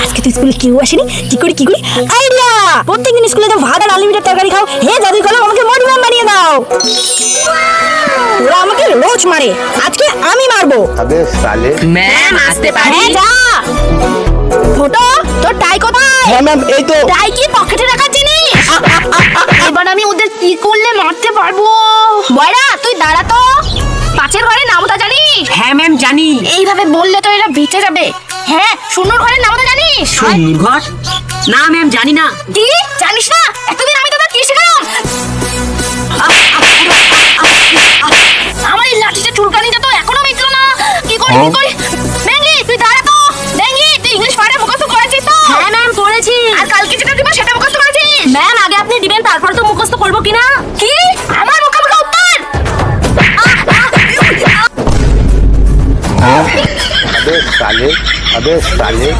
আজকে তো স্কুলে কেউ আসেনি, কি করি আইডিয়া! প্রত্যেকদিন স্কুলে তো ভাত আর আনলিমিটেড তরকারি খাও, হে জাদুই কলম আমাকে মডিমাম বানিয়ে দাও। ওরা আমাকে রোজ মারে, আজকে আমি মারবো। अबे साले। ম্যাম আসতে পারি? হ্যাঁ, যা। ফটো, তোর টাই কোথায়? হ্যাঁ ম্যাম, এই তো। টাই কি পকেটে রাখার জিনিস? এবার আমি ওদের কি করলে মারতে পারবো? বয়রা, তুই দাঁড়া তো। পাঁচের ঘরে নামতা জানিস? হ্যাঁ ম্যাম জানি। এইভাবে বললে তো এরা বেঁচে যাবে। হ্যাঁ, শূন্যর ঘরের নামতা জানিস? শূন্যর ঘর? না ম্যাম জানি না। কি জানিস না? এতদিন আমি তোদের কি শেখালাম? আমার এই লাঠিটা চুলকানিটা তো এখনো মিটলো না। কি করি? ব্যাঙ্গি, তুই দাঁড়া তো। ব্যাঙ্গি, তুই ইংলিশ পাড়ে মুখস্থ করেছিস তো? হ্যাঁ ম্যাম, করেছি। আর কালকে যেটা দিব সেটা মুখস্থ করেছিস? ম্যাম, আগে আপনি দিবেন, তারপর তো মুখস্থ করবো কিনা। কি? আমার মুখে মুখে উত্তর? अबे साले।